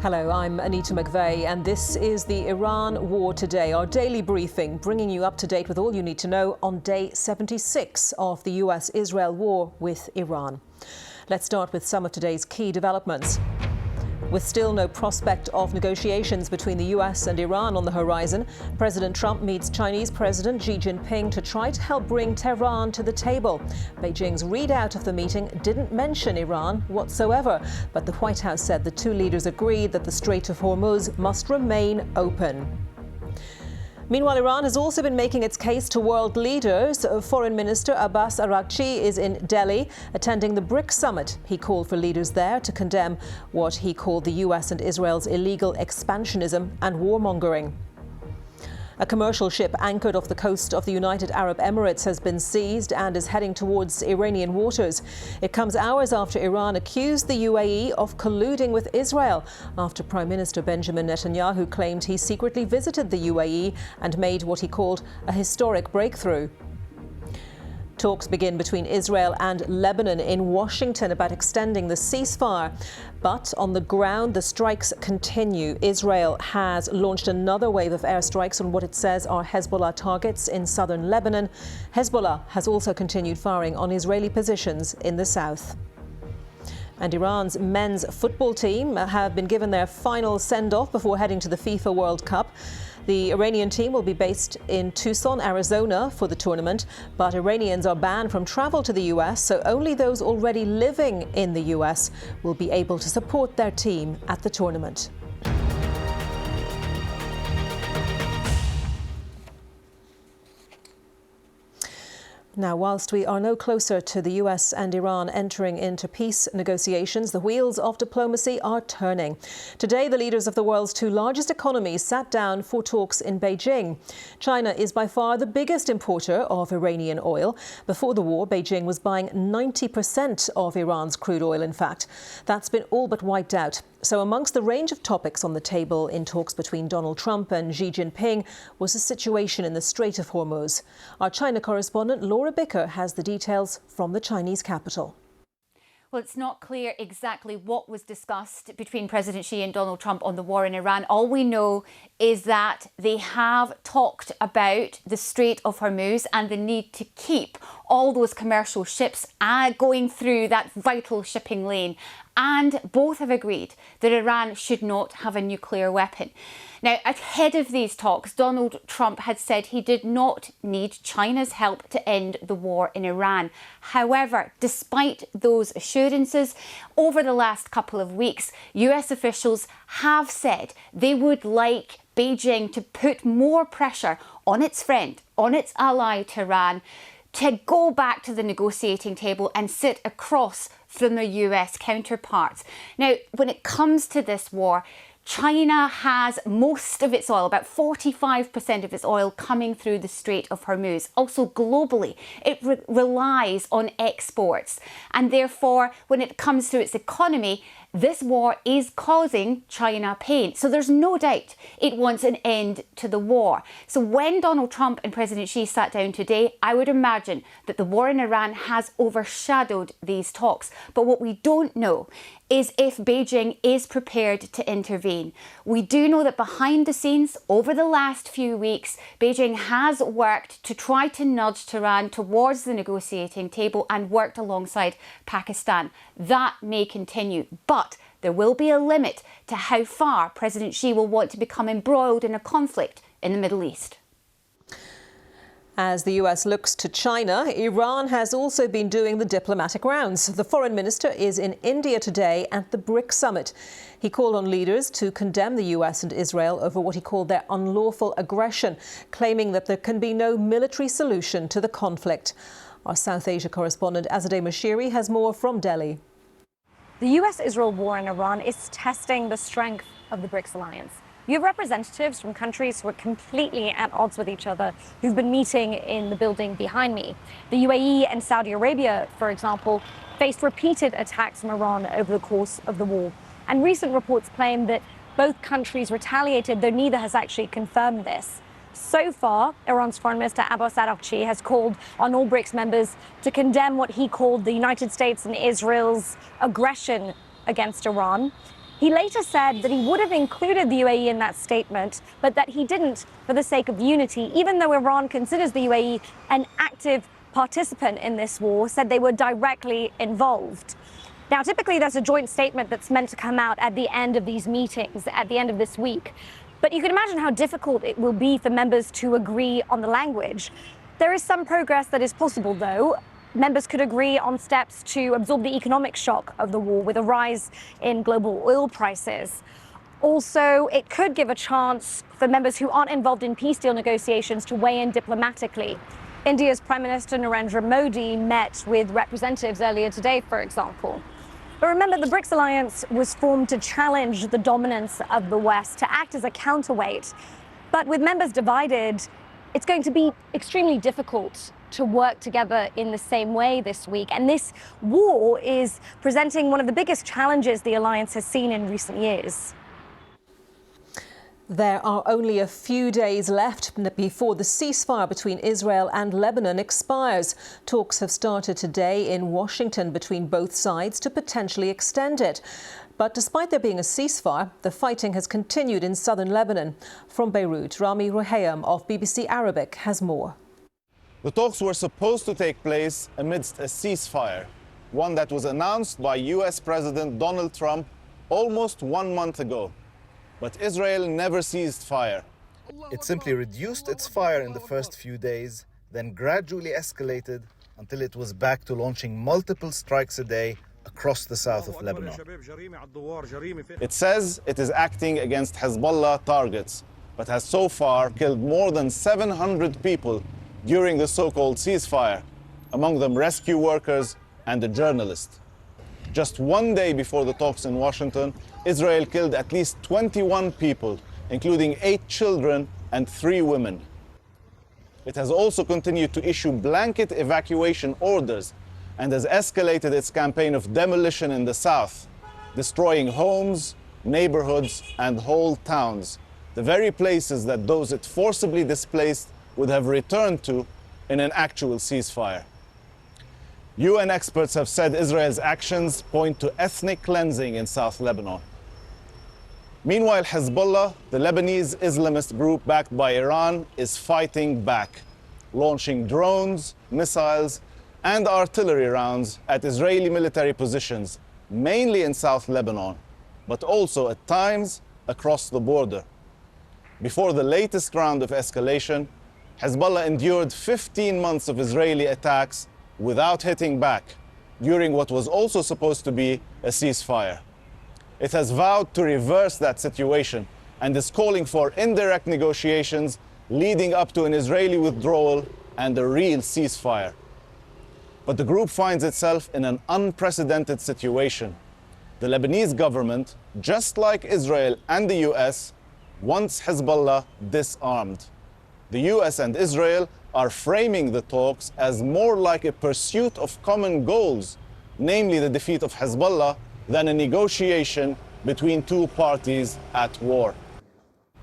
Hello, I'm Anita McVeigh, and this is the Iran War Today, our daily briefing, bringing you up to date with all you need to know on day 76 of the US-Israel war with Iran. Let's start with some of today's key developments. With still no prospect of negotiations between the US and Iran on the horizon, President Trump meets Chinese President Xi Jinping to try to help bring Tehran to the table. Beijing's readout of the meeting didn't mention Iran whatsoever, but the White House said the two leaders agreed that the Strait of Hormuz must remain open. Meanwhile, Iran has also been making its case to world leaders. Foreign Minister Abbas Araghchi is in Delhi attending the Brics summit. He called for leaders there to condemn what he called the US and Israel's illegal expansionism and warmongering. A commercial ship anchored off the coast of the United Arab Emirates has been seized and is heading towards Iranian waters. It comes hours after Iran accused the UAE of colluding with Israel, after Prime Minister Benjamin Netanyahu claimed he secretly visited the UAE and made what he called a historic breakthrough. Talks begin between Israel and Lebanon in Washington about extending the ceasefire. But on the ground, the strikes continue. Israel has launched another wave of airstrikes on what it says are Hezbollah targets in southern Lebanon. Hezbollah has also continued firing on Israeli positions in the south. And Iran's men's football team have been given their final send-off before heading to the FIFA World Cup. The Iranian team will be based in Tucson, Arizona for the tournament, but Iranians are banned from travel to the US, so only those already living in the US will be able to support their team at the tournament. Now, whilst we are no closer to the US and Iran entering into peace negotiations, the wheels of diplomacy are turning. Today, the leaders of the world's two largest economies sat down for talks in Beijing. China is by far the biggest importer of Iranian oil. Before the war, Beijing was buying 90% of Iran's crude oil, in fact. That's been all but wiped out. So amongst the range of topics on the table in talks between Donald Trump and Xi Jinping was the situation in the Strait of Hormuz. Our China correspondent Laura Bicker has the details from the Chinese capital. Well, it's not clear exactly what was discussed between President Xi and Donald Trump on the war in Iran. All we know is that they have talked about the Strait of Hormuz and the need to keep all those commercial ships going through that vital shipping lane. And both have agreed that Iran should not have a nuclear weapon. Now, ahead of these talks, Donald Trump had said he did not need China's help to end the war in Iran. However, despite those assurances, over the last couple of weeks, US officials have said they would like Beijing to put more pressure on its friend, on its ally Tehran, to go back to the negotiating table and sit across from their US counterparts. Now, when it comes to this war, China has most of its oil, about 45% of its oil, coming through the Strait of Hormuz. Also globally, it relies on exports. And therefore, when it comes to its economy, this war is causing China pain. So there's no doubt it wants an end to the war. So when Donald Trump and President Xi sat down today, I would imagine that the war in Iran has overshadowed these talks. But what we don't know is if Beijing is prepared to intervene. We do know that behind the scenes, over the last few weeks, Beijing has worked to try to nudge Tehran towards the negotiating table and worked alongside Pakistan. That may continue, but there will be a limit to how far President Xi will want to become embroiled in a conflict in the Middle East. As the US looks to China, Iran has also been doing the diplomatic rounds. The foreign minister is in India today at the Brics summit. He called on leaders to condemn the US and Israel over what he called their unlawful aggression, claiming that there can be no military solution to the conflict. Our South Asia correspondent Azadeh Mashiri has more from Delhi. The US-Israel war in Iran is testing the strength of the Brics alliance. You have representatives from countries who are completely at odds with each other who've been meeting in the building behind me. The UAE and Saudi Arabia, for example, faced repeated attacks from Iran over the course of the war. And recent reports claim that both countries retaliated, though neither has actually confirmed this. So far, Iran's Foreign Minister Abbas Araghchi has called on all Brics members to condemn what he called the United States and Israel's aggression against Iran. He later said that he would have included the UAE in that statement, but that he didn't for the sake of unity, even though Iran considers the UAE an active participant in this war, said they were directly involved. Now, typically, there's a joint statement that's meant to come out at the end of these meetings, at the end of this week. But you can imagine how difficult it will be for members to agree on the language. There is some progress that is possible, though. Members could agree on steps to absorb the economic shock of the war with a rise in global oil prices. Also, it could give a chance for members who aren't involved in peace deal negotiations to weigh in diplomatically. India's Prime Minister Narendra Modi met with representatives earlier today, for example. But remember, the Brics alliance was formed to challenge the dominance of the West, to act as a counterweight. But with members divided, it's going to be extremely difficult to work together in the same way this week. And this war is presenting one of the biggest challenges the alliance has seen in recent years. There are only a few days left before the ceasefire between Israel and Lebanon expires. Talks have started today in Washington between both sides to potentially extend it. But despite there being a ceasefire, the fighting has continued in southern Lebanon. From Beirut, Rami Rouhayem of BBC Arabic has more. The talks were supposed to take place amidst a ceasefire, one that was announced by US President Donald Trump almost 1 month ago. But Israel never ceased fire. It simply reduced its fire in the first few days, then gradually escalated until it was back to launching multiple strikes a day across the south of Lebanon. It says it is acting against Hezbollah targets, but has so far killed more than 700 people during the so-called ceasefire, among them rescue workers and a journalist. Just 1 day before the talks in Washington, Israel killed at least 21 people, including 8 children and 3 women. It has also continued to issue blanket evacuation orders and has escalated its campaign of demolition in the south, destroying homes, neighborhoods, and whole towns, the very places that those it forcibly displaced would have returned to in an actual ceasefire. UN experts have said Israel's actions point to ethnic cleansing in South Lebanon. Meanwhile, Hezbollah, the Lebanese Islamist group backed by Iran, is fighting back, launching drones, missiles, and artillery rounds at Israeli military positions, mainly in South Lebanon, but also at times across the border. Before the latest round of escalation, Hezbollah endured 15 months of Israeli attacks without hitting back, during what was also supposed to be a ceasefire. It has vowed to reverse that situation and is calling for indirect negotiations leading up to an Israeli withdrawal and a real ceasefire. But the group finds itself in an unprecedented situation. The Lebanese government, just like Israel and the US, wants Hezbollah disarmed. The US and Israel are framing the talks as more like a pursuit of common goals, namely the defeat of Hezbollah, than a negotiation between two parties at war.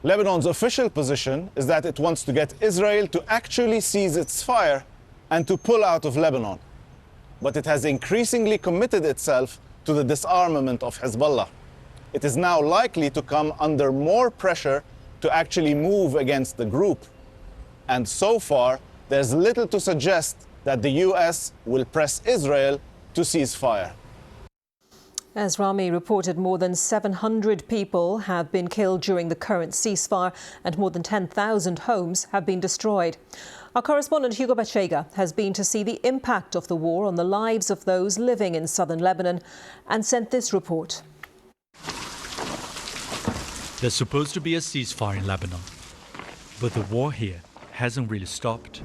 Lebanon's official position is that it wants to get Israel to actually cease its fire and to pull out of Lebanon. But it has increasingly committed itself to the disarmament of Hezbollah. It is now likely to come under more pressure to actually move against the group. And so far, there's little to suggest that the US will press Israel to cease fire. As Rami reported, more than 700 people have been killed during the current ceasefire and more than 10,000 homes have been destroyed. Our correspondent Hugo Bachega has been to see the impact of the war on the lives of those living in southern Lebanon and sent this report. There's supposed to be a ceasefire in Lebanon, but the war here hasn't really stopped.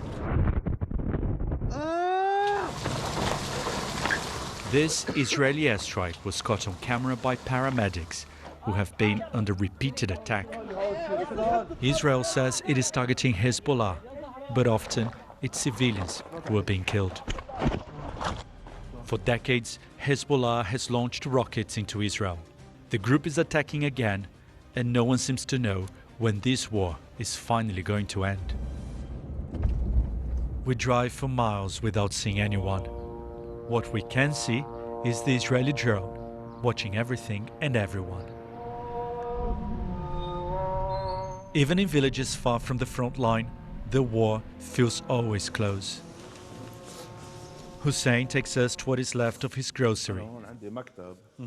This Israeli airstrike was caught on camera by paramedics who have been under repeated attack. Israel says it is targeting Hezbollah, but often it's civilians who are being killed. For decades, Hezbollah has launched rockets into Israel. The group is attacking again, and no one seems to know when this war is finally going to end. We drive for miles without seeing anyone. What we can see is the Israeli drone watching everything and everyone. Even in villages far from the front line, the war feels always close. Hussein takes us to what is left of his grocery,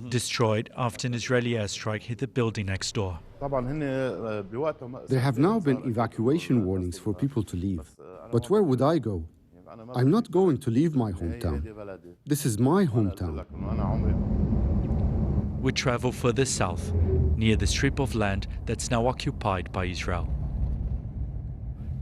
destroyed after an Israeli airstrike hit the building next door. There have now been evacuation warnings for people to leave. But where would I go? I'm not going to leave my hometown. This is my hometown. We travel further south, near the strip of land that's now occupied by Israel.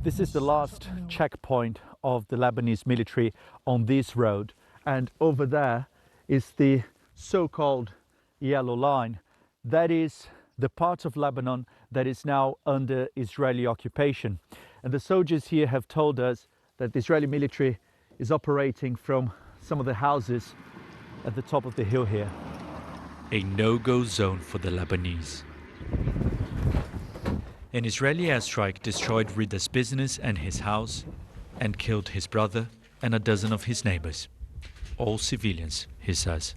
This is the last checkpoint of the Lebanese military on this road. And over there is the so-called yellow line. That is the part of Lebanon that is now under Israeli occupation. And the soldiers here have told us that the Israeli military is operating from some of the houses at the top of the hill here. A no-go zone for the Lebanese. An Israeli airstrike destroyed Rida's business and his house and killed his brother and a dozen of his neighbors. All civilians, he says.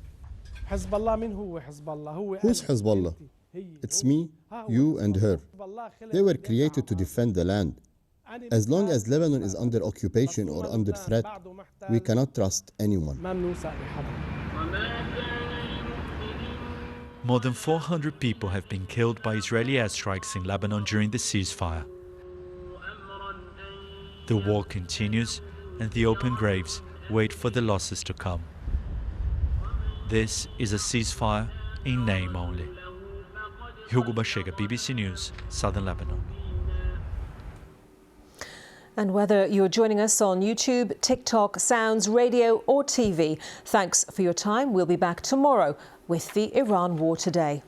Who's Hezbollah? It's me, you and her. They were created to defend the land. As long as Lebanon is under occupation or under threat, we cannot trust anyone. More than 400 people have been killed by Israeli airstrikes in Lebanon during the ceasefire. The war continues and the open graves wait for the losses to come. This is a ceasefire in name only. Hugo Bashega, BBC News, Southern Lebanon. And whether you're joining us on YouTube, TikTok, Sounds, radio or TV, thanks for your time. We'll be back tomorrow with the Iran War Today.